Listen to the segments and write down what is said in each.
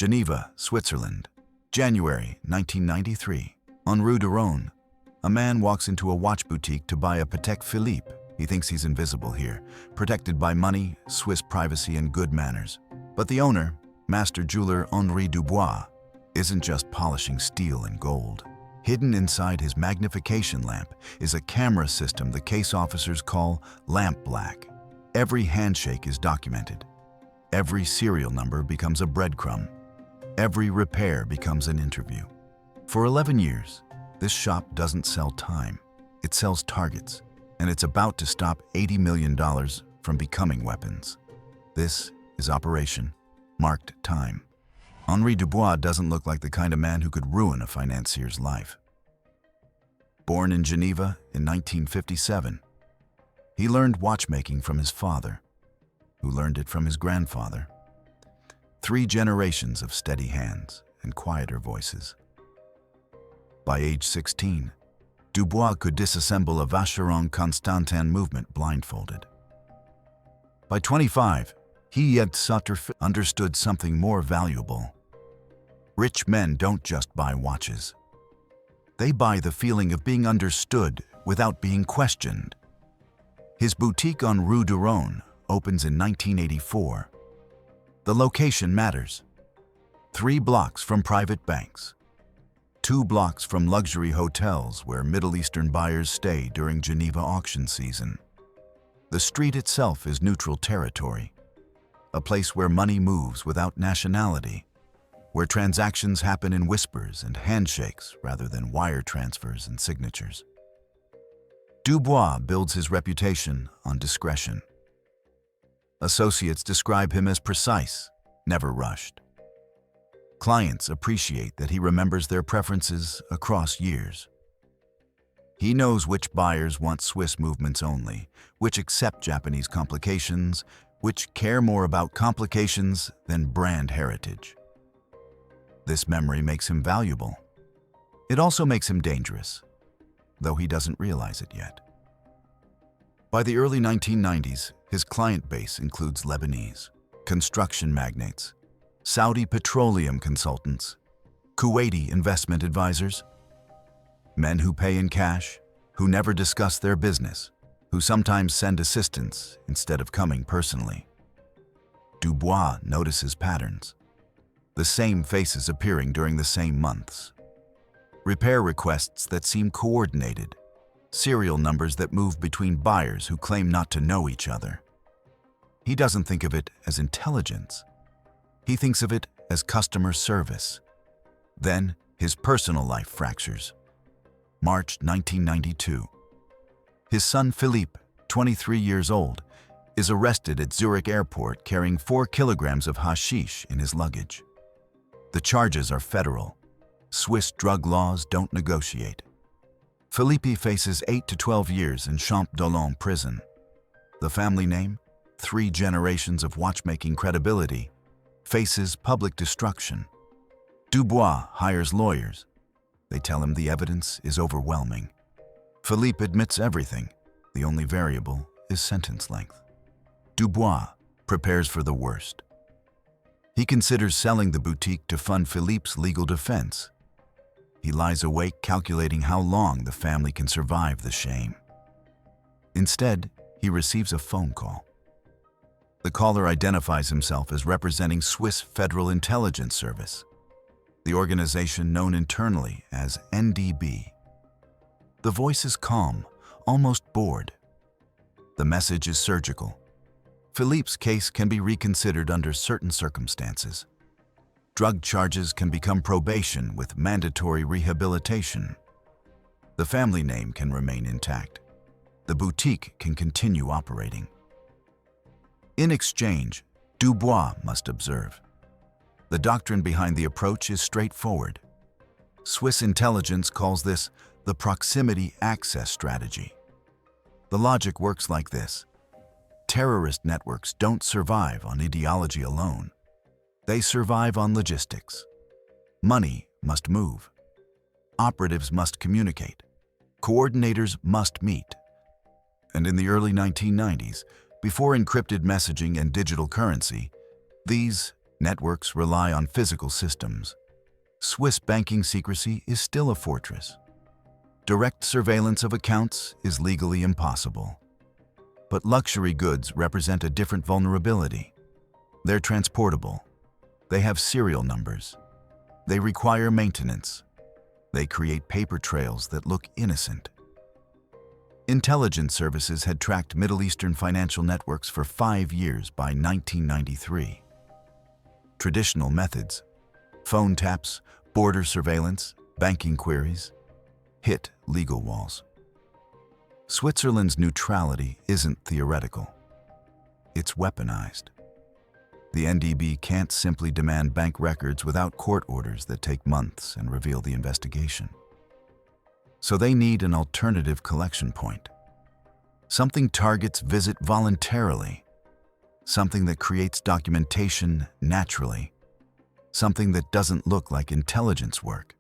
Geneva, Switzerland, January 1993. On Rue du Rhône, a man walks into a watch boutique to buy a Patek Philippe. He thinks he's invisible here, protected by money, Swiss privacy, and good manners. But the owner, master jeweler Henri Dubois, isn't just polishing steel and gold. Hidden inside his magnification lamp is a camera system the case officers call lamp black. Every handshake is documented. Every serial number becomes a breadcrumb. Every repair becomes an interview. For 11 years, this shop doesn't sell time. It sells targets, and it's about to stop $80 million from becoming weapons. This is Operation Marked Time. Henri Dubois doesn't look like the kind of man who could ruin a financier's life. Born in Geneva in 1957, he learned watchmaking from his father, who learned it from his grandfather. 3 generations of steady hands and quieter voices. By age 16, Dubois could disassemble a Vacheron Constantin movement blindfolded. By 25, he yet understood something more valuable. Rich men don't just buy watches. They buy the feeling of being understood without being questioned. His boutique on Rue du Rhône opens in 1984. The location matters. 3 blocks from private banks. 2 blocks from luxury hotels where Middle Eastern buyers stay during Geneva auction season. The street itself is neutral territory, a place where money moves without nationality, where transactions happen in whispers and handshakes rather than wire transfers and signatures. Dubois builds his reputation on discretion. Associates describe him as precise, never rushed. Clients appreciate that he remembers their preferences across years. He knows which buyers want Swiss movements only, which accept Japanese complications, which care more about complications than brand heritage. This memory makes him valuable. It also makes him dangerous, though he doesn't realize it yet. By the early 1990s, his client base includes Lebanese, construction magnates, Saudi petroleum consultants, Kuwaiti investment advisors, men who pay in cash, who never discuss their business, who sometimes send assistants instead of coming personally. Dubois notices patterns. The same faces appearing during the same months. Repair requests that seem coordinated. Serial numbers that move between buyers who claim not to know each other. He doesn't think of it as intelligence. He thinks of it as customer service. Then his personal life fractures. March 1992. His son Philippe, 23 years old, is arrested at Zurich airport carrying 4 kilograms of hashish in his luggage. The charges are federal. Swiss drug laws don't negotiate. Philippe faces 8 to 12 years in Champ-Dollon prison. The family name, 3 generations of watchmaking credibility, faces public destruction. Dubois hires lawyers. They tell him the evidence is overwhelming. Philippe admits everything. The only variable is sentence length. Dubois prepares for the worst. He considers selling the boutique to fund Philippe's legal defense. He lies awake calculating how long the family can survive the shame. Instead, he receives a phone call. The caller identifies himself as representing Swiss Federal Intelligence Service, the organization known internally as NDB. The voice is calm, almost bored. The message is surgical. Philippe's case can be reconsidered under certain circumstances. Drug charges can become probation with mandatory rehabilitation. The family name can remain intact. The boutique can continue operating. In exchange, Dubois must observe. The doctrine behind the approach is straightforward. Swiss intelligence calls this the proximity access strategy. The logic works like this. Terrorist networks don't survive on ideology alone. They survive on logistics. Money must move. Operatives must communicate. Coordinators must meet. And in the early 1990s, before encrypted messaging and digital currency, these Networks rely on physical systems. Swiss banking secrecy is still a fortress. Direct surveillance of accounts is legally impossible. But luxury goods represent a different vulnerability. They're transportable. They have serial numbers. They require maintenance. They create paper trails that look innocent. Intelligence services had tracked Middle Eastern financial networks for 5 years by 1993. Traditional methods, phone taps, border surveillance, banking queries, hit legal walls. Switzerland's neutrality isn't theoretical. It's weaponized. The NDB can't simply demand bank records without court orders that take months and reveal the investigation. So they need an alternative collection point. Something targets visit voluntarily. Something that creates documentation naturally. Something that doesn't look like intelligence work.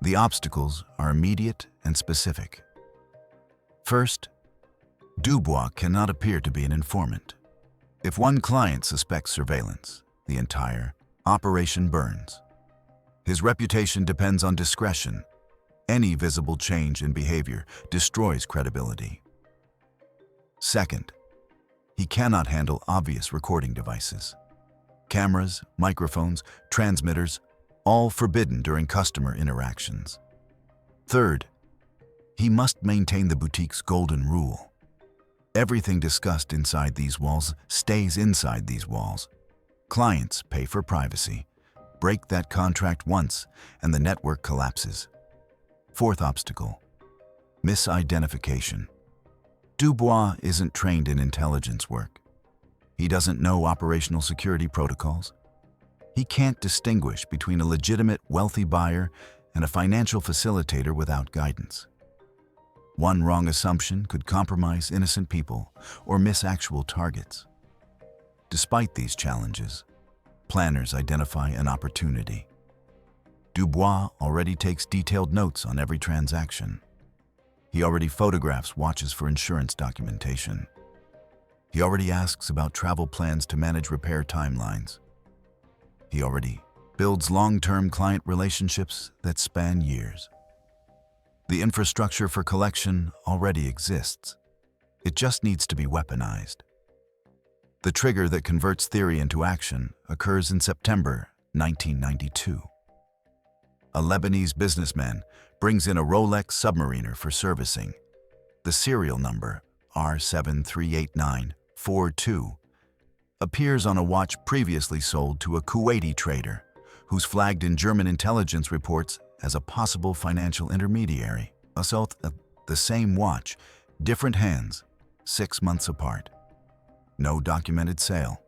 The obstacles are immediate and specific. First, Dubois cannot appear to be an informant. If one client suspects surveillance, the entire operation burns. His reputation depends on discretion. Any visible change in behavior destroys credibility. Second, he cannot handle obvious recording devices. Cameras, microphones, transmitters, all forbidden during customer interactions. Third, he must maintain the boutique's golden rule. Everything discussed inside these walls stays inside these walls. Clients pay for privacy. Break that contract once, and the network collapses. Fourth obstacle, misidentification. Dubois isn't trained in intelligence work. He doesn't know operational security protocols. He can't distinguish between a legitimate, wealthy buyer and a financial facilitator without guidance. One wrong assumption could compromise innocent people or miss actual targets. Despite these challenges, planners identify an opportunity. Dubois already takes detailed notes on every transaction. He already photographs watches for insurance documentation. He already asks about travel plans to manage repair timelines. He already builds long-term client relationships that span years. The infrastructure for collection already exists. It just needs to be weaponized. The trigger that converts theory into action occurs in September 1992. A Lebanese businessman brings in a Rolex Submariner for servicing. The serial number, R738942, appears on a watch previously sold to a Kuwaiti trader, who's flagged in German intelligence reports as a possible financial intermediary. The same watch, different hands, 6 months apart. No documented sale.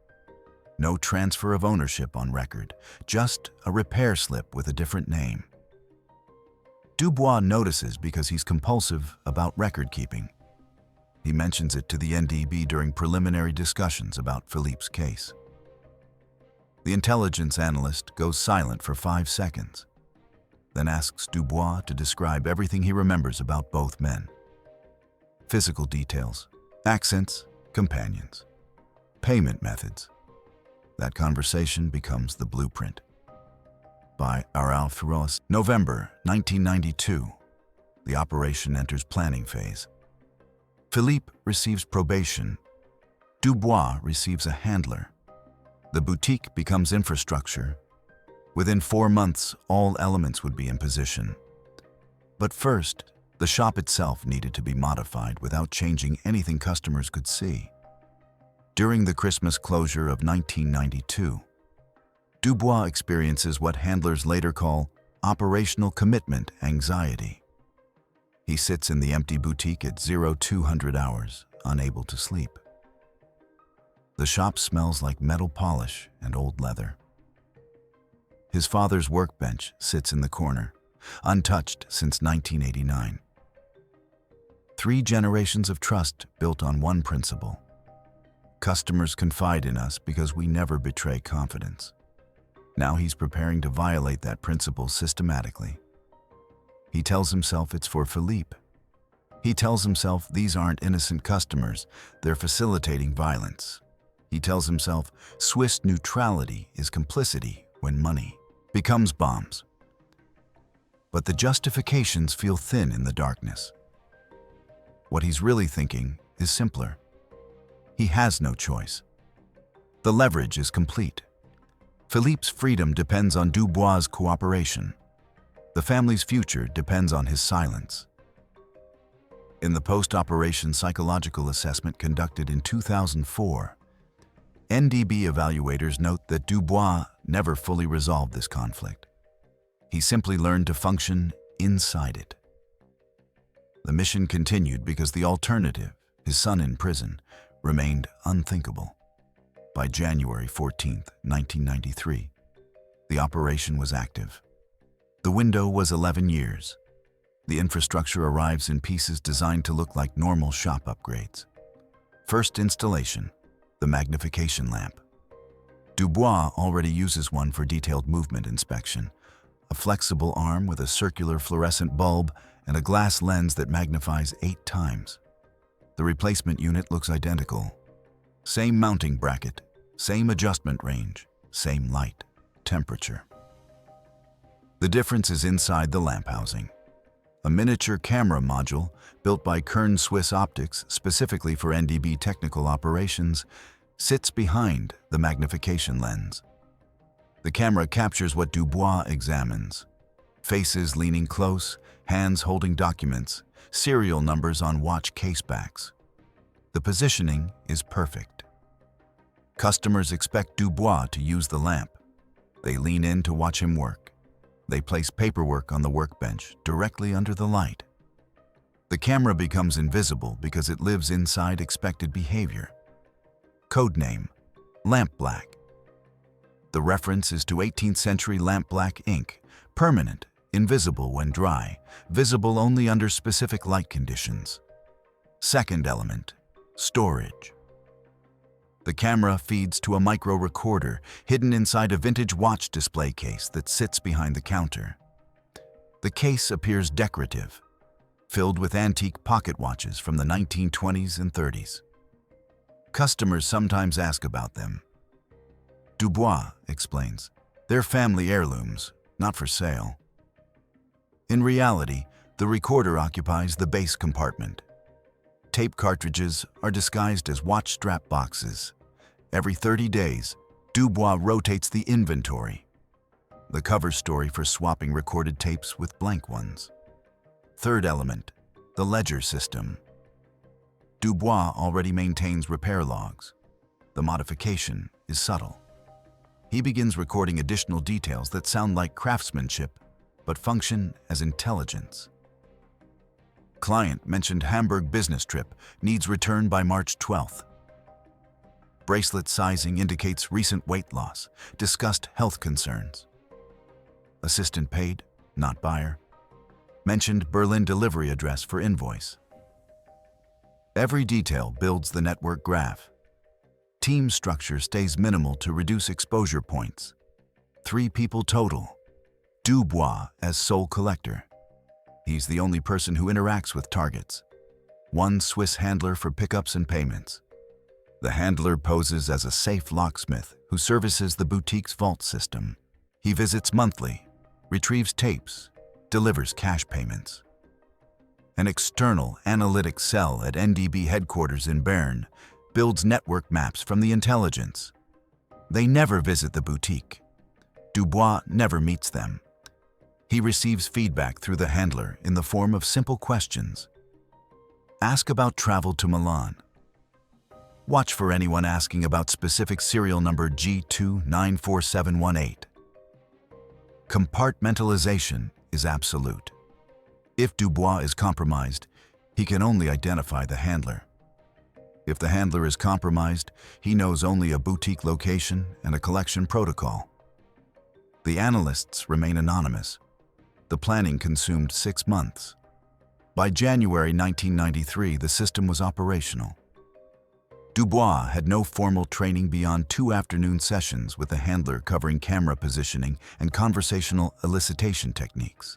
No transfer of ownership on record, just a repair slip with a different name. Dubois notices because he's compulsive about record keeping. He mentions it to the NDB during preliminary discussions about Philippe's case. The intelligence analyst goes silent for 5 seconds, then asks Dubois to describe everything he remembers about both men. Physical details, accents, companions, payment methods. That conversation becomes the blueprint. By Aral Firoz, November 1992, the operation enters planning phase. Philippe receives probation. Dubois receives a handler. The boutique becomes infrastructure. Within 4 months, all elements would be in position. But first, the shop itself needed to be modified without changing anything customers could see. During the Christmas closure of 1992, Dubois experiences what handlers later call operational commitment anxiety. He sits in the empty boutique at 0200 hours, unable to sleep. The shop smells like metal polish and old leather. His father's workbench sits in the corner, untouched since 1989. 3 generations of trust built on one principle. Customers confide in us because we never betray confidence. Now he's preparing to violate that principle systematically. He tells himself it's for Philippe. He tells himself these aren't innocent customers, they're facilitating violence. He tells himself Swiss neutrality is complicity when money becomes bombs. But the justifications feel thin in the darkness. What he's really thinking is simpler. He has no choice. The leverage is complete. Philippe's freedom depends on Dubois' cooperation. The family's future depends on his silence. In the post-operation psychological assessment conducted in 2004, NDB evaluators note that Dubois never fully resolved this conflict. He simply learned to function inside it. The mission continued because the alternative, his son in prison, remained unthinkable. By January 14, 1993, the operation was active. The window was 11 years. The infrastructure arrives in pieces designed to look like normal shop upgrades. First installation, the magnification lamp. Dubois already uses one for detailed movement inspection, a flexible arm with a circular fluorescent bulb and a glass lens that magnifies 8 times. The replacement unit looks identical. Same mounting bracket, same adjustment range, same light, temperature. The difference is inside the lamp housing. A miniature camera module built by Kern Swiss Optics specifically for NDB technical operations sits behind the magnification lens. The camera captures what Dubois examines: faces leaning close, hands holding documents, serial numbers on watch casebacks. The positioning is perfect. Customers expect Dubois to use the lamp. They lean in to watch him work. They place paperwork on the workbench directly under the light. The camera becomes invisible because it lives inside expected behavior. Codename: lamp black. The reference is to 18th century lamp black ink, permanent, invisible when dry, visible only under specific light conditions. Second element: storage. The camera feeds to a micro recorder hidden inside a vintage watch display case that sits behind the counter. The case appears decorative, filled with antique pocket watches from the 1920s and 30s. Customers sometimes ask about them. Dubois explains, "They're family heirlooms, not for sale." In reality, the recorder occupies the base compartment. Tape cartridges are disguised as watch strap boxes. Every 30 days, Dubois rotates the inventory. The cover story for swapping recorded tapes with blank ones. Third element: the ledger system. Dubois already maintains repair logs. The modification is subtle. He begins recording additional details that sound like craftsmanship, but function as intelligence. Client mentioned Hamburg business trip, needs return by March 12th. Bracelet sizing indicates recent weight loss, discussed health concerns. Assistant paid, not buyer. Mentioned Berlin delivery address for invoice. Every detail builds the network graph. Team structure stays minimal to reduce exposure points. 3 people total. Dubois as sole collector. He's the only person who interacts with targets. 1 Swiss handler for pickups and payments. The handler poses as a safe locksmith who services the boutique's vault system. He visits monthly, retrieves tapes, delivers cash payments. An external analytic cell at NDB headquarters in Bern builds network maps from the intelligence. They never visit the boutique. Dubois never meets them. He receives feedback through the handler in the form of simple questions. Ask about travel to Milan. Watch for anyone asking about specific serial number G294718. Compartmentalization is absolute. If Dubois is compromised, he can only identify the handler. If the handler is compromised, he knows only a boutique location and a collection protocol. The analysts remain anonymous. The planning consumed 6 months. By January 1993, the system was operational. Dubois had no formal training beyond 2 afternoon sessions with the handler covering camera positioning and conversational elicitation techniques.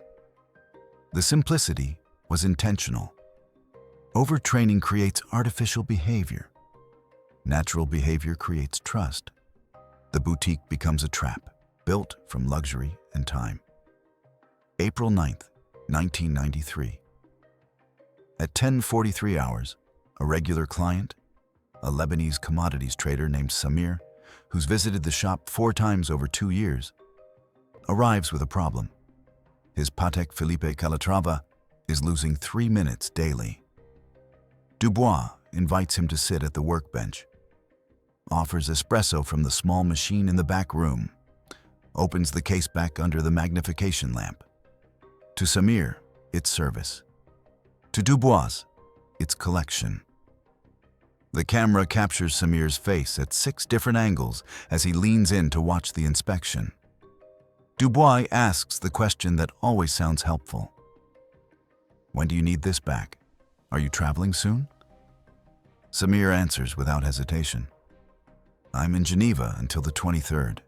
The simplicity was intentional. Overtraining creates artificial behavior. Natural behavior creates trust. The boutique becomes a trap, built from luxury and time. April 9th, 1993. At 10:43 hours, a regular client, a Lebanese commodities trader named Samir, who's visited the shop 4 times over 2 years, arrives with a problem. His Patek Philippe Calatrava is losing 3 minutes daily. Dubois invites him to sit at the workbench, offers espresso from the small machine in the back room, opens the case back under the magnification lamp. To Samir, it's service. To Dubois, it's collection. The camera captures Samir's face at 6 different angles as he leans in to watch the inspection. Dubois asks the question that always sounds helpful. When do you need this back? Are you traveling soon? Samir answers without hesitation. I'm in Geneva until the 23rd,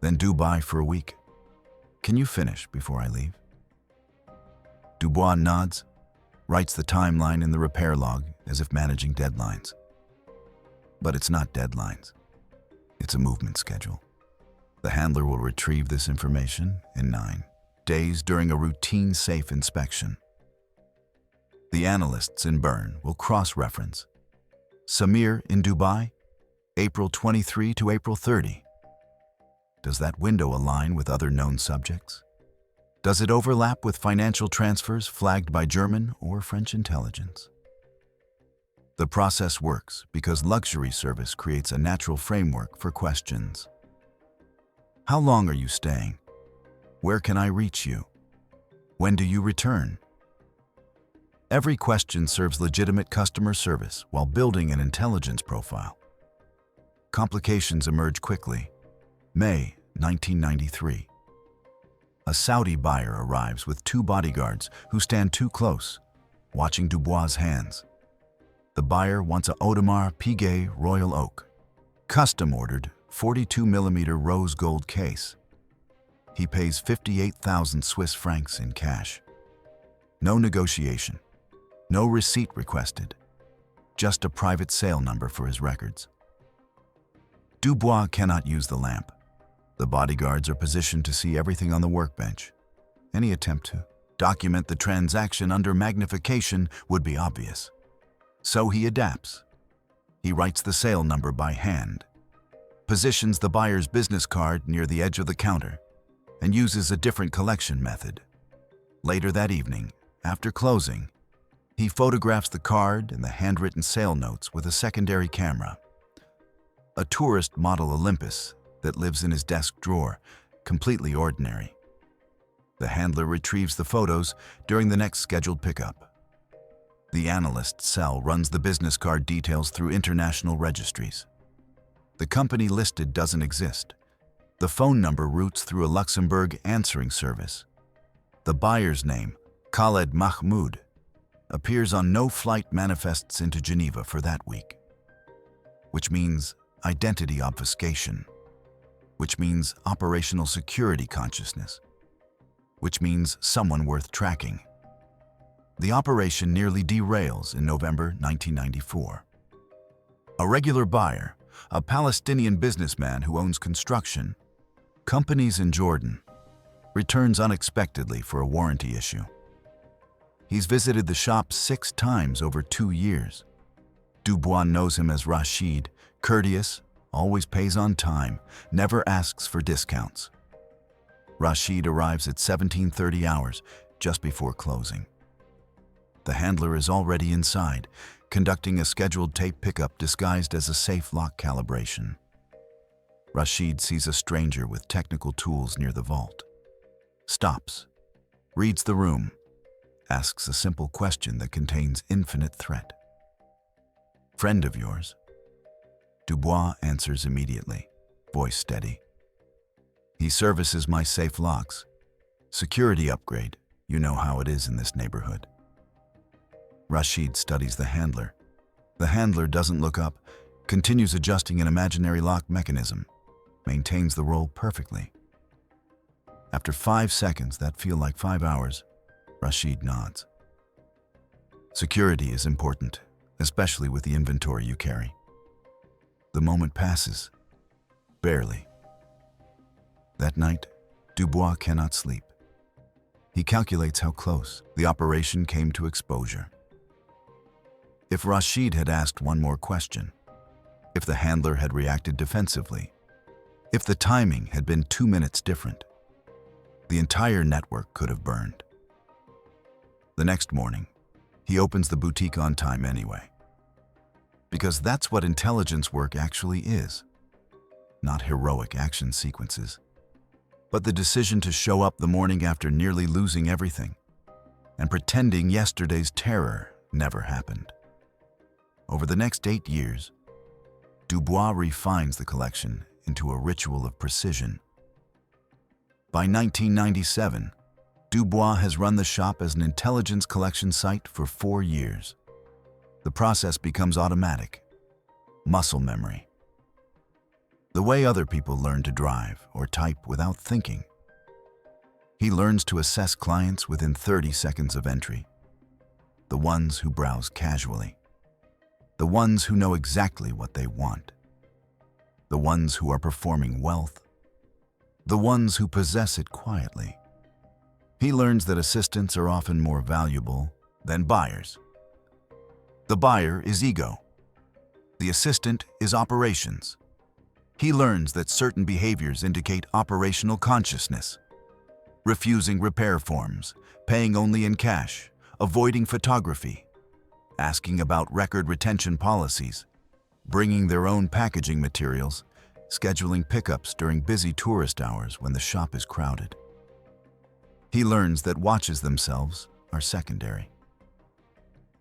then Dubai for a week. Can you finish before I leave? Dubois nods, writes the timeline in the repair log as if managing deadlines. But it's not deadlines. It's a movement schedule. The handler will retrieve this information in 9 days during a routine safe inspection. The analysts in Bern will cross-reference. Samir in Dubai, April 23 to April 30. Does that window align with other known subjects? Does it overlap with financial transfers flagged by German or French intelligence? The process works because luxury service creates a natural framework for questions. How long are you staying? Where can I reach you? When do you return? Every question serves legitimate customer service while building an intelligence profile. Complications emerge quickly. May 1993. A Saudi buyer arrives with 2 bodyguards who stand too close, watching Dubois' hands. The buyer wants a Audemars Piguet Royal Oak, custom-ordered 42mm rose gold case. He pays 58,000 Swiss francs in cash. No negotiation, no receipt requested, just a private sale number for his records. Dubois cannot use the lamp. The bodyguards are positioned to see everything on the workbench. Any attempt to document the transaction under magnification would be obvious. So he adapts. He writes the sale number by hand, positions the buyer's business card near the edge of the counter, and uses a different collection method. Later that evening, after closing, he photographs the card and the handwritten sale notes with a secondary camera. A tourist model Olympus that lives in his desk drawer, completely ordinary. The handler retrieves the photos during the next scheduled pickup. The analyst's cell runs the business card details through international registries. The company listed doesn't exist. The phone number routes through a Luxembourg answering service. The buyer's name, Khaled Mahmoud, appears on no flight manifests into Geneva for that week. Which means identity obfuscation. Which means operational security consciousness. Which means someone worth tracking. The operation nearly derails in November 1994. A regular buyer, a Palestinian businessman who owns construction companies in Jordan, returns unexpectedly for a warranty issue. He's visited the shop 6 times over 2 years. Dubois knows him as Rashid, courteous, always pays on time, never asks for discounts. Rashid arrives at 17:30 hours, just before closing. The handler is already inside, conducting a scheduled tape pickup disguised as a safe lock calibration. Rashid sees a stranger with technical tools near the vault. Stops, reads the room, asks a simple question that contains infinite threat. "Friend of yours?" Dubois answers immediately, voice steady. "He services my safe locks. Security upgrade, you know how it is in this neighborhood." Rashid studies the handler. The handler doesn't look up, continues adjusting an imaginary lock mechanism, maintains the role perfectly. After 5 seconds that feel like 5 hours, Rashid nods. "Security is important, especially with the inventory you carry. The moment passes. Barely. That night, Dubois cannot sleep. He calculates how close the operation came to exposure. If Rashid had asked one more question, if the handler had reacted defensively, if the timing had been 2 minutes different, the entire network could have burned. The next morning, he opens the boutique on time anyway. Because that's what intelligence work actually is. Not heroic action sequences, but the decision to show up the morning after nearly losing everything and pretending yesterday's terror never happened. Over the next 8 years, Dubois refines the collection into a ritual of precision. By 1997, Dubois has run the shop as an intelligence collection site for 4 years. The process becomes automatic, muscle memory. The way other people learn to drive or type without thinking. He learns to assess clients within 30 seconds of entry. The ones who browse casually. The ones who know exactly what they want. The ones who are performing wealth. The ones who possess it quietly. He learns that assistants are often more valuable than buyers. The buyer is ego. The assistant is operations. He learns that certain behaviors indicate operational consciousness. Refusing repair forms, paying only in cash, avoiding photography, asking about record retention policies, bringing their own packaging materials, scheduling pickups during busy tourist hours when the shop is crowded. He learns that watches themselves are secondary.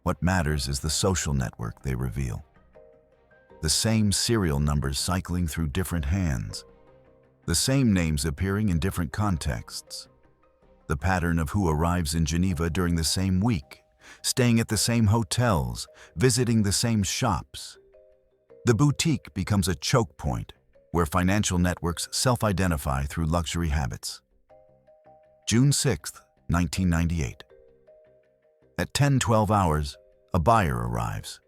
What matters is the social network they reveal. The same serial numbers cycling through different hands. The same names appearing in different contexts. The pattern of who arrives in Geneva during the same week, staying at the same hotels, visiting the same shops. The boutique becomes a choke point where financial networks self-identify through luxury habits. June 6, 1998. At 10:12 hours, a buyer arrives.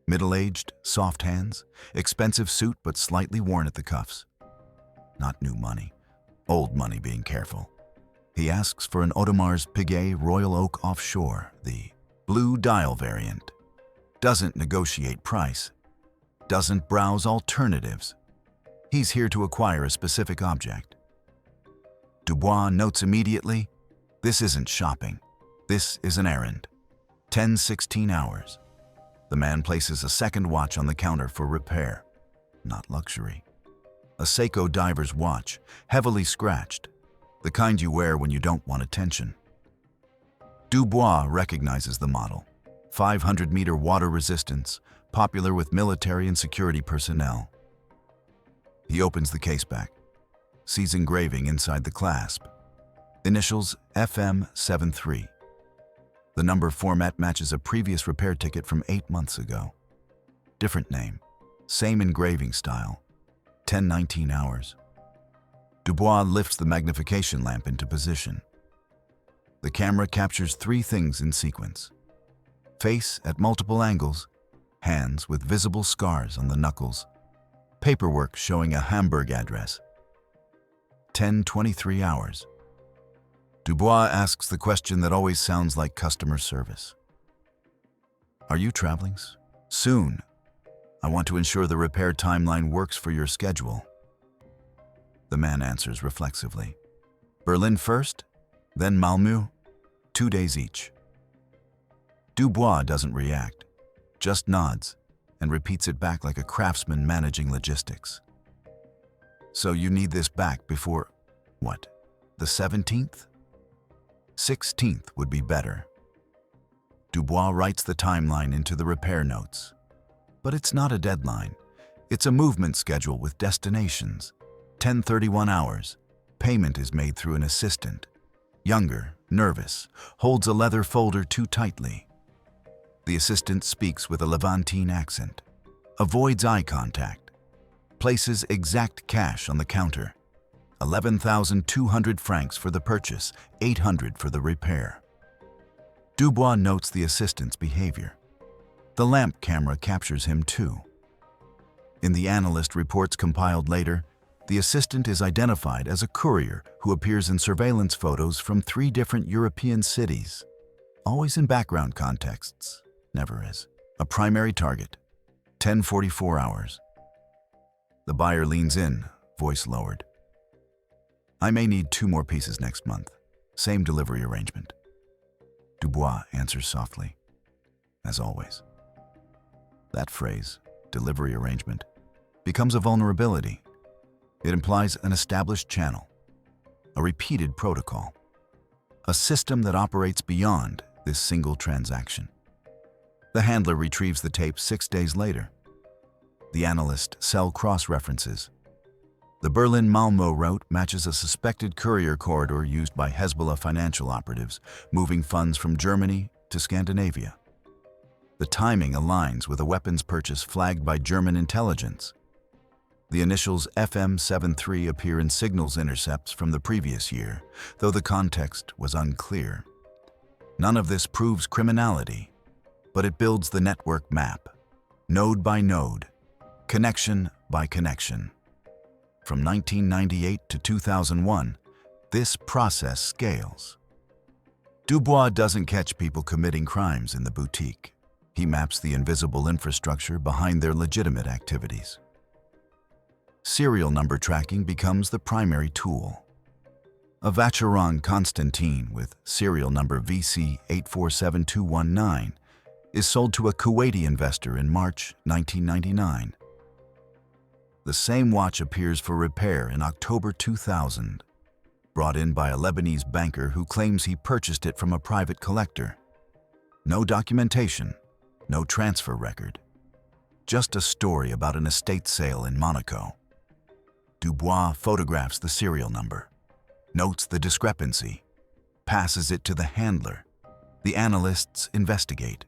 Middle-aged, soft hands, expensive suit but slightly worn at the cuffs. Not new money, old money being careful. He asks for an Audemars Piguet Royal Oak Offshore, the blue dial variant. Doesn't negotiate price. Doesn't browse alternatives. He's here to acquire a specific object. Dubois notes immediately, this isn't shopping. This is an errand. 10:16 hours. The man places a second watch on the counter for repair. Not luxury. A Seiko diver's watch, heavily scratched. The kind you wear when you don't want attention. Dubois recognizes the model. 500-meter water resistance, popular with military and security personnel. He opens the case back, sees engraving inside the clasp. Initials FM73. The number format matches a previous repair ticket from 8 months ago. Different name, same engraving style. 10:19 hours. Dubois lifts the magnification lamp into position. The camera captures 3 things in sequence. Face at multiple angles, hands with visible scars on the knuckles, paperwork showing a Hamburg address. 10:23 hours. Dubois asks the question that always sounds like customer service. Are you traveling? Soon. I want to ensure the repair timeline works for your schedule. The man answers reflexively. Berlin first, then Malmö, 2 days each. Dubois doesn't react, just nods and repeats it back like a craftsman managing logistics. So you need this back before, what, the 17th? 16th would be better. Dubois writes the timeline into the repair notes. But it's not a deadline. It's a movement schedule with destinations. 10:31 hours. Payment is made through an assistant. Younger, nervous, holds a leather folder too tightly. The assistant speaks with a Levantine accent. Avoids eye contact. Places exact cash on the counter. 11,200 francs for the purchase, 800 for the repair. Dubois notes the assistant's behavior. The lamp camera captures him too. In the analyst reports compiled later, the assistant is identified as a courier who appears in surveillance photos from 3 different European cities. Always in background contexts, never is. A primary target, 10:44 hours. The buyer leans in, voice lowered. I may need 2 more pieces next month. Same delivery arrangement. Dubois answers softly, as always. That phrase, delivery arrangement, becomes a vulnerability. It implies an established channel, a repeated protocol, a system that operates beyond this single transaction. The handler retrieves the tape 6 days later. The analyst cell cross-references. The Berlin-Malmö route matches a suspected courier corridor used by Hezbollah financial operatives, moving funds from Germany to Scandinavia. The timing aligns with a weapons purchase flagged by German intelligence. The initials FM73 appear in signals intercepts from the previous year, though the context was unclear. None of this proves criminality, but it builds the network map, node by node, connection by connection. From 1998 to 2001, this process scales. Dubois doesn't catch people committing crimes in the boutique. He maps the invisible infrastructure behind their legitimate activities. Serial number tracking becomes the primary tool. A Vacheron Constantin with serial number VC847219 is sold to a Kuwaiti investor in March 1999. The same watch appears for repair in October 2000, brought in by a Lebanese banker who claims he purchased it from a private collector. No documentation, no transfer record. Just a story about an estate sale in Monaco. Dubois photographs the serial number, notes the discrepancy, passes it to the handler. The analysts investigate.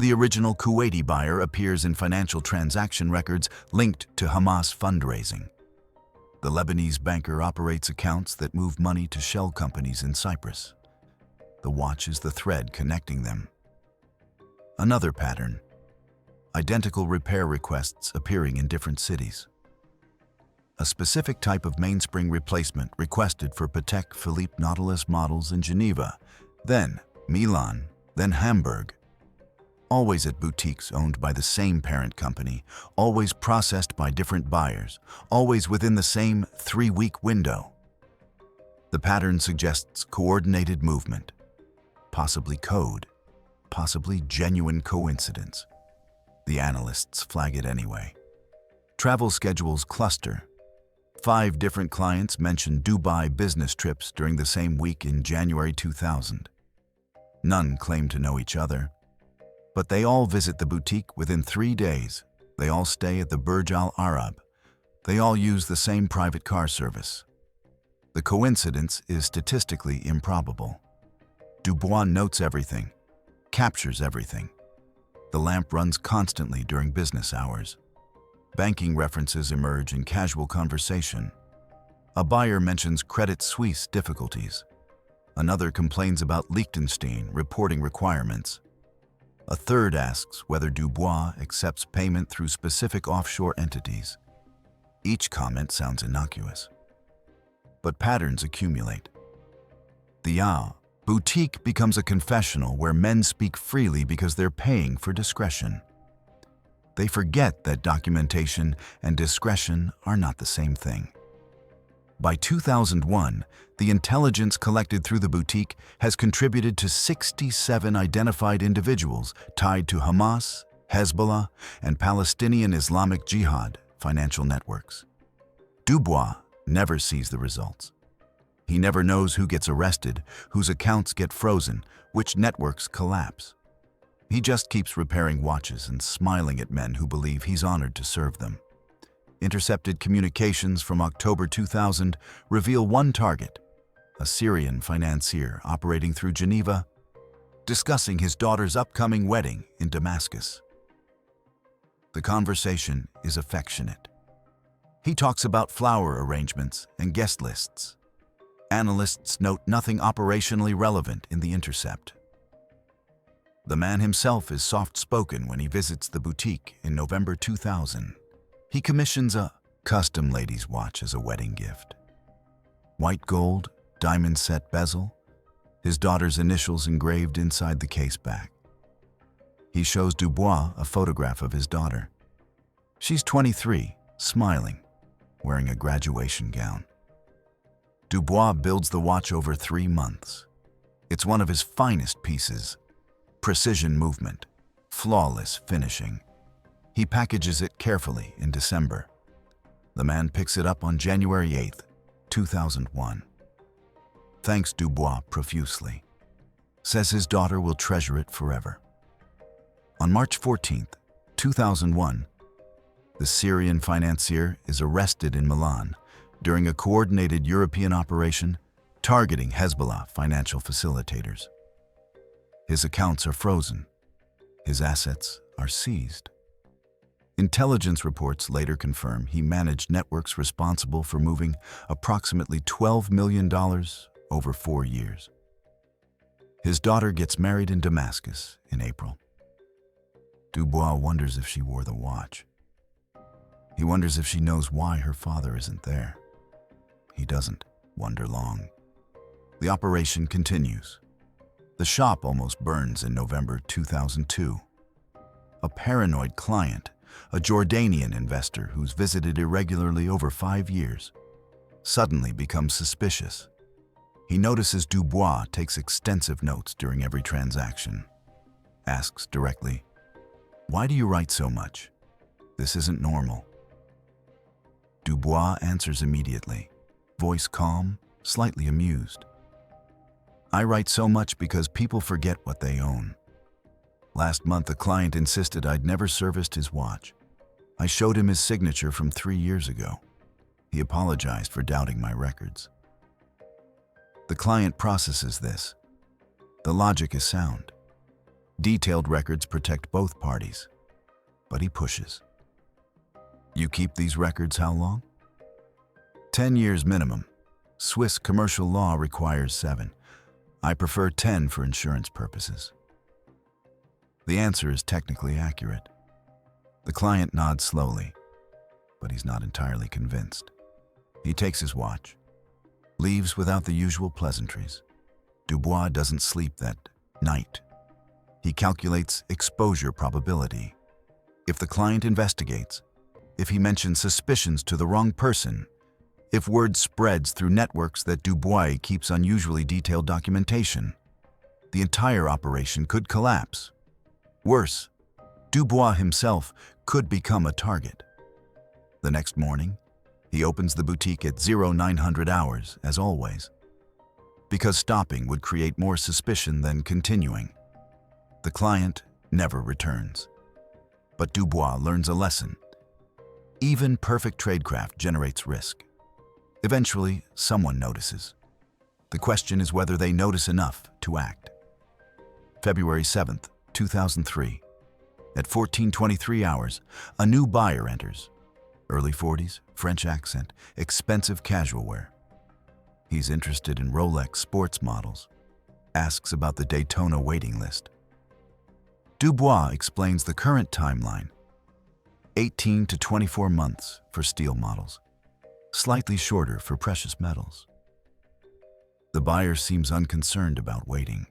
The original Kuwaiti buyer appears in financial transaction records linked to Hamas fundraising. The Lebanese banker operates accounts that move money to shell companies in Cyprus. The watch is the thread connecting them. Another pattern: identical repair requests appearing in different cities. A specific type of mainspring replacement requested for Patek Philippe Nautilus models in Geneva, then Milan, then Hamburg. Always at boutiques owned by the same parent company, always processed by different buyers, always within the same 3-week window. The pattern suggests coordinated movement, possibly code, possibly genuine coincidence. The analysts flag it anyway. Travel schedules cluster. 5 different clients mention Dubai business trips during the same week in January 2000. None claim to know each other, but they all visit the boutique within 3 days. They all stay at the Burj Al Arab. They all use the same private car service. The coincidence is statistically improbable. Dubois notes everything, captures everything. The lamp runs constantly during business hours. Banking references emerge in casual conversation. A buyer mentions Credit Suisse difficulties. Another complains about Liechtenstein reporting requirements. A third asks whether Dubois accepts payment through specific offshore entities. Each comment sounds innocuous, but patterns accumulate. The boutique becomes a confessional where men speak freely because they're paying for discretion. They forget that documentation and discretion are not the same thing. By 2001, the intelligence collected through the boutique has contributed to 67 identified individuals tied to Hamas, Hezbollah, and Palestinian Islamic Jihad financial networks. Dubois never sees the results. He never knows who gets arrested, whose accounts get frozen, which networks collapse. He just keeps repairing watches and smiling at men who believe he's honored to serve them. Intercepted communications from October 2000 reveal one target, a Syrian financier operating through Geneva, discussing his daughter's upcoming wedding in Damascus. The conversation is affectionate. He talks about flower arrangements and guest lists. Analysts note nothing operationally relevant in the intercept. The man himself is soft-spoken when he visits the boutique in November 2000. He commissions a custom ladies' watch as a wedding gift. White gold, diamond set bezel, his daughter's initials engraved inside the case back. He shows Dubois a photograph of his daughter. She's 23, smiling, wearing a graduation gown. Dubois builds the watch over 3 months. It's one of his finest pieces. Precision movement, flawless finishing. He packages it carefully in December. The man picks it up on January 8th, 2001. Thanks Dubois profusely. Says his daughter will treasure it forever. On March 14th, 2001, the Syrian financier is arrested in Milan during a coordinated European operation targeting Hezbollah financial facilitators. His accounts are frozen. His assets are seized. Intelligence reports later confirm he managed networks responsible for moving approximately $12 million over 4 years. His daughter gets married in Damascus in April. Dubois wonders if she wore the watch. He wonders if she knows why her father isn't there. He doesn't wonder long. The operation continues. The shop almost burns in November 2002. A paranoid client, a Jordanian investor who's visited irregularly over 5 years, suddenly becomes suspicious. He notices Dubois takes extensive notes during every transaction. Asks directly, "Why do you write so much? This isn't normal." Dubois answers immediately, voice calm, slightly amused. "I write so much because people forget what they own. Last month, a client insisted I'd never serviced his watch. I showed him his signature from 3 years ago. He apologized for doubting my records." The client processes this. The logic is sound. Detailed records protect both parties. But he pushes. "You keep these records how long?" 10 years minimum. Swiss commercial law requires 7. I prefer 10 for insurance purposes. The answer is technically accurate. The client nods slowly, but he's not entirely convinced. He takes his watch, leaves without the usual pleasantries. Dubois doesn't sleep that night. He calculates exposure probability. If the client investigates, if he mentions suspicions to the wrong person, if word spreads through networks that Dubois keeps unusually detailed documentation, the entire operation could collapse. Worse, Dubois himself could become a target. The next morning, he opens the boutique at 0900 hours, as always, because stopping would create more suspicion than continuing. The client never returns. But Dubois learns a lesson. Even perfect tradecraft generates risk. Eventually, someone notices. The question is whether they notice enough to act. February 7th, 2003. At 14:23 hours, a new buyer enters. Early 40s, French accent, expensive casual wear. He's interested in Rolex sports models. Asks about the Daytona waiting list. Dubois explains the current timeline. 18 to 24 months for steel models. Slightly shorter for precious metals. The buyer seems unconcerned about waiting.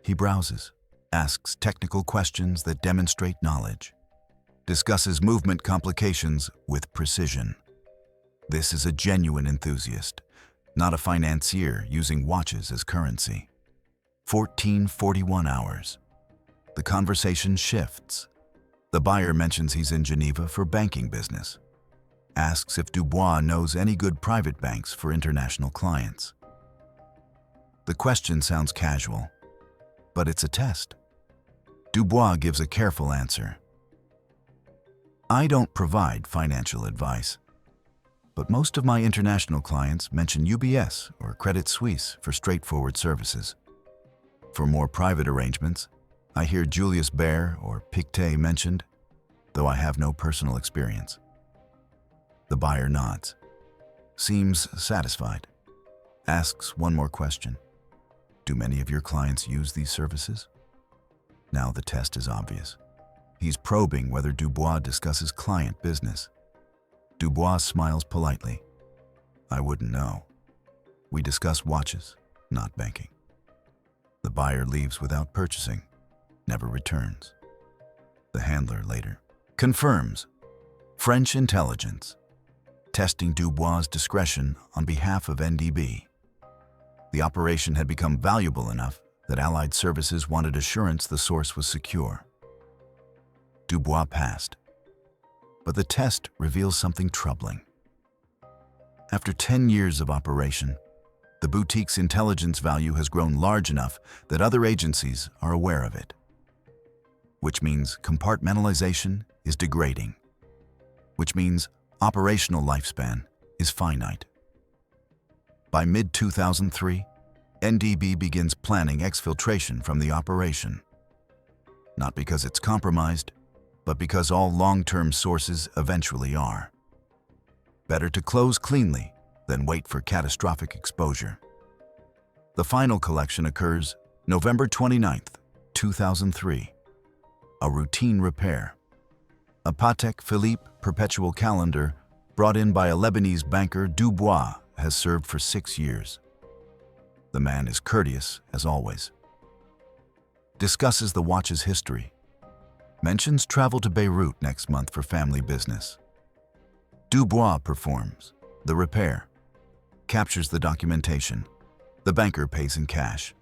He browses, asks technical questions that demonstrate knowledge, discusses movement complications with precision. This is a genuine enthusiast, not a financier using watches as currency. 14:41 hours. The conversation shifts. The buyer mentions he's in Geneva for banking business. Asks if Dubois knows any good private banks for international clients. The question sounds casual, but it's a test. Dubois gives a careful answer. "I don't provide financial advice, but most of my international clients mention UBS or Credit Suisse for straightforward services. For more private arrangements, I hear Julius Baer or Piguet mentioned, though I have no personal experience." The buyer nods, seems satisfied, asks one more question. "Do many of your clients use these services?" Now the test is obvious. He's probing whether Dubois discusses client business. Dubois smiles politely. I wouldn't know. We discuss watches, not banking. The buyer leaves without purchasing, never returns. The handler later confirms French intelligence, testing Dubois' discretion on behalf of NDB. The operation had become valuable enough that Allied services wanted assurance the source was secure. Dubois passed, but the test reveals something troubling. After 10 years of operation, the boutique's intelligence value has grown large enough that other agencies are aware of it, which means compartmentalization is degrading, which means operational lifespan is finite. By mid-2003, NDB begins planning exfiltration from the operation, not because it's compromised, but because all long-term sources eventually are. Better to close cleanly than wait for catastrophic exposure. The final collection occurs November 29th, 2003. A routine repair. A Patek Philippe perpetual calendar brought in by a Lebanese banker, Dubois, has served for 6 years. The man is courteous, as always. Discusses the watch's history. Mentions travel to Beirut next month for family business. Dubois performs the repair, captures the documentation. The banker pays in cash.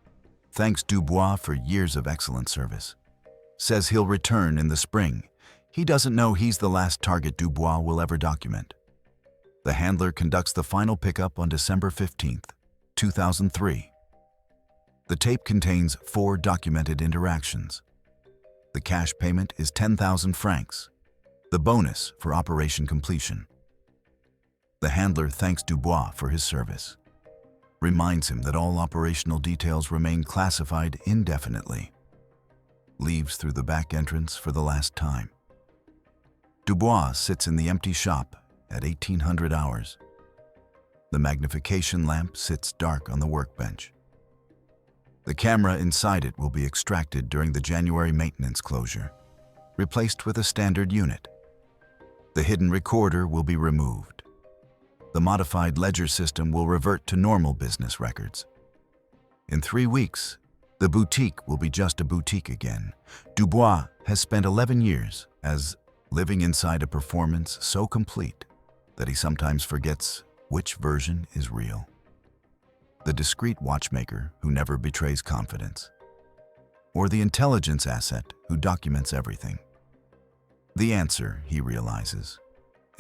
Thanks Dubois for years of excellent service. Says he'll return in the spring. He doesn't know he's the last target Dubois will ever document. The handler conducts the final pickup on December 15th, 2003. The tape contains 4 documented interactions. The cash payment is 10,000 francs, the bonus for operation completion. The handler thanks Dubois for his service, reminds him that all operational details remain classified indefinitely, leaves through the back entrance for the last time. Dubois sits in the empty shop at 1800 hours. The magnification lamp sits dark on the workbench. The camera inside it will be extracted during the January maintenance closure, replaced with a standard unit. The hidden recorder will be removed. The modified ledger system will revert to normal business records. In 3 weeks, the boutique will be just a boutique again. Dubois has spent 11 years as living inside a performance so complete that he sometimes forgets which version is real. The discreet watchmaker who never betrays confidence, or the intelligence asset who documents everything. The answer, he realizes,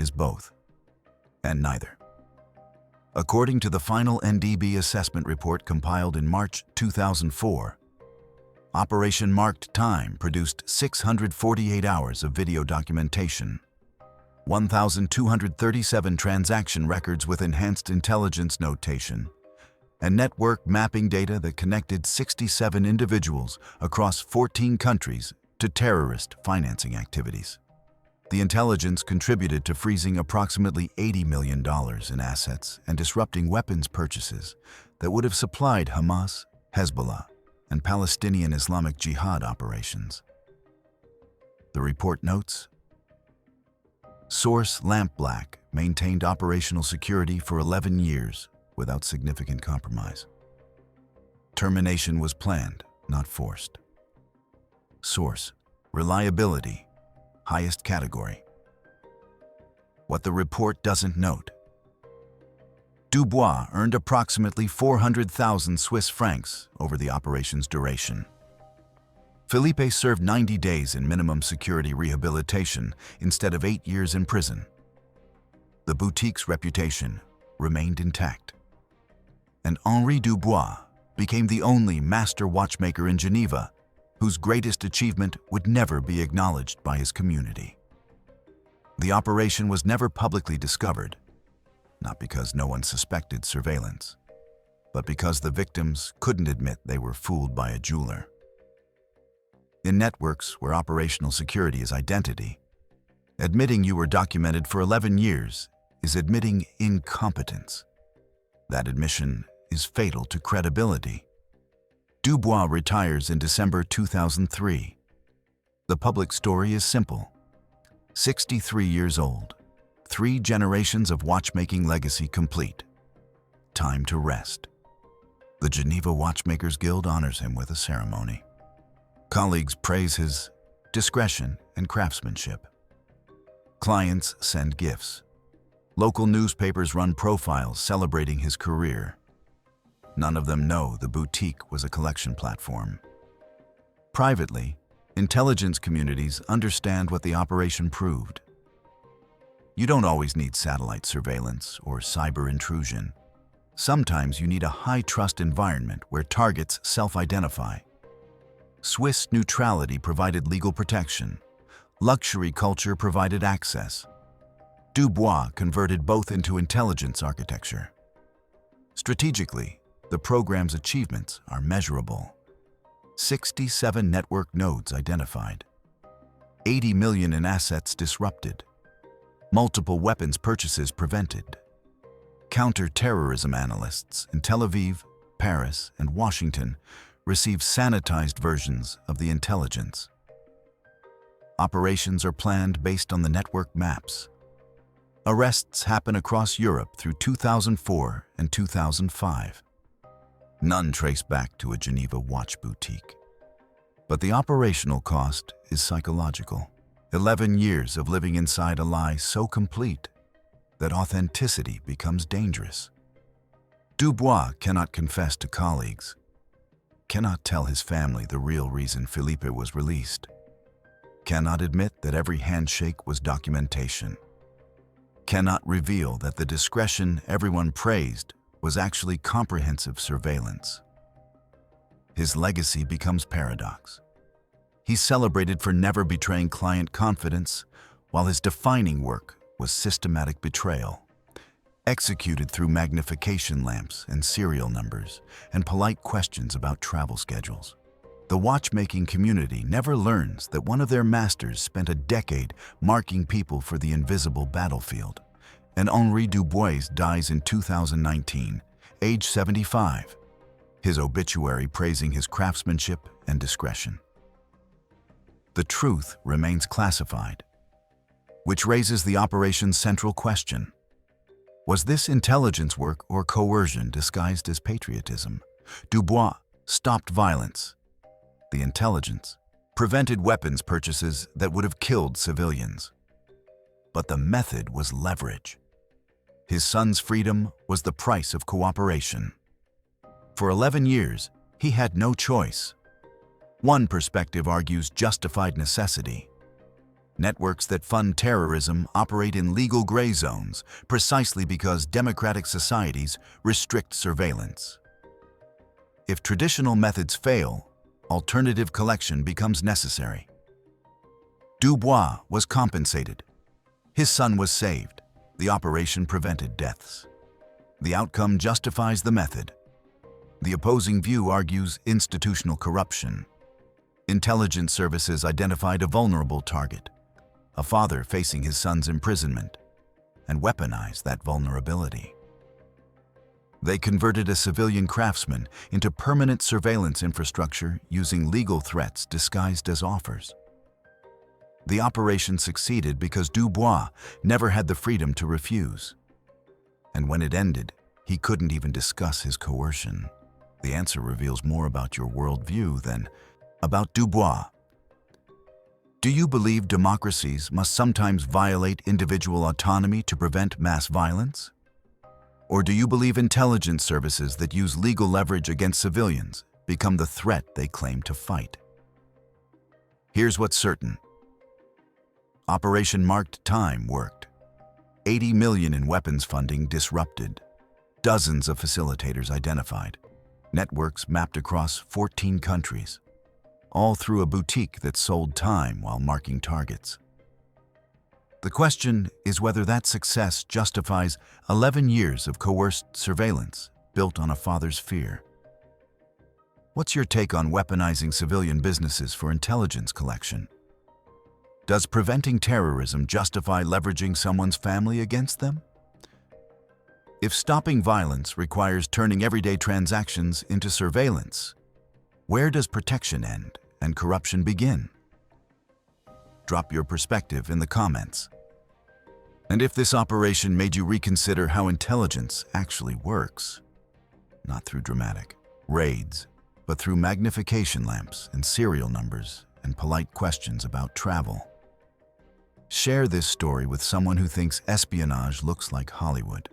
is both, and neither. According to the final NDB assessment report compiled in March 2004, Operation Marked Time produced 648 hours of video documentation, 1,237 transaction records with enhanced intelligence notation, and network mapping data that connected 67 individuals across 14 countries to terrorist financing activities. The intelligence contributed to freezing approximately $80 million in assets and disrupting weapons purchases that would have supplied Hamas, Hezbollah, and Palestinian Islamic Jihad operations. The report notes, Source Lampblack maintained operational security for 11 years without significant compromise. Termination was planned, not forced. Source, reliability, highest category. What the report doesn't note. Dubois earned approximately 400,000 Swiss francs over the operation's duration. Philippe served 90 days in minimum security rehabilitation instead of 8 years in prison. The boutique's reputation remained intact, and Henri Dubois became the only master watchmaker in Geneva whose greatest achievement would never be acknowledged by his community. The operation was never publicly discovered, not because no one suspected surveillance, but because the victims couldn't admit they were fooled by a jeweler. In networks where operational security is identity, admitting you were documented for 11 years is admitting incompetence. That admission is fatal to credibility. Dubois retires in December 2003. The public story is simple. 63 years old, 3 generations of watchmaking legacy complete. Time to rest. The Geneva Watchmakers Guild honors him with a ceremony. Colleagues praise his discretion and craftsmanship. Clients send gifts. Local newspapers run profiles celebrating his career. None of them know the boutique was a collection platform. Privately, intelligence communities understand what the operation proved. You don't always need satellite surveillance or cyber intrusion. Sometimes you need a high-trust environment where targets self-identify. Swiss neutrality provided legal protection. Luxury culture provided access. Dubois converted both into intelligence architecture. Strategically, the program's achievements are measurable. 67 network nodes identified. 80 million in assets disrupted. Multiple weapons purchases prevented. Counter-terrorism analysts in Tel Aviv, Paris, and Washington receive sanitized versions of the intelligence. Operations are planned based on the network maps. Arrests happen across Europe through 2004 and 2005. None trace back to a Geneva watch boutique. But the operational cost is psychological. 11 years of living inside a lie so complete that authenticity becomes dangerous. Dubois cannot confess to colleagues, cannot tell his family the real reason Philippe was released, cannot admit that every handshake was documentation, cannot reveal that the discretion everyone praised was actually comprehensive surveillance. His legacy becomes paradox. He's celebrated for never betraying client confidence, while his defining work was systematic betrayal, executed through magnification lamps and serial numbers and polite questions about travel schedules. The watchmaking community never learns that one of their masters spent a decade marking people for the invisible battlefield, and Henri Dubois dies in 2019, age 75, his obituary praising his craftsmanship and discretion. The truth remains classified, which raises the operation's central question. Was this intelligence work or coercion disguised as patriotism? Dubois stopped violence. The intelligence prevented weapons purchases that would have killed civilians. But the method was leverage. His son's freedom was the price of cooperation. For 11 years, he had no choice. One perspective argues justified necessity. Networks that fund terrorism operate in legal gray zones precisely because democratic societies restrict surveillance. If traditional methods fail, alternative collection becomes necessary. Dubois was compensated. His son was saved. The operation prevented deaths. The outcome justifies the method. The opposing view argues institutional corruption. Intelligence services identified a vulnerable target, a father facing his son's imprisonment, and weaponized that vulnerability. They converted a civilian craftsman into permanent surveillance infrastructure using legal threats disguised as offers. The operation succeeded because Dubois never had the freedom to refuse. And when it ended, he couldn't even discuss his coercion. The answer reveals more about your worldview than about Dubois. Do you believe democracies must sometimes violate individual autonomy to prevent mass violence? Or do you believe intelligence services that use legal leverage against civilians become the threat they claim to fight? Here's what's certain. Operation Marked Time worked. 80 million in weapons funding disrupted. Dozens of facilitators identified. Networks mapped across 14 countries. All through a boutique that sold time while marking targets. The question is whether that success justifies 11 years of coerced surveillance built on a father's fear. What's your take on weaponizing civilian businesses for intelligence collection? Does preventing terrorism justify leveraging someone's family against them? If stopping violence requires turning everyday transactions into surveillance, where does protection end and corruption begin? Drop your perspective in the comments. And if this operation made you reconsider how intelligence actually works, not through dramatic raids, but through magnification lamps and serial numbers and polite questions about travel. Share this story with someone who thinks espionage looks like Hollywood.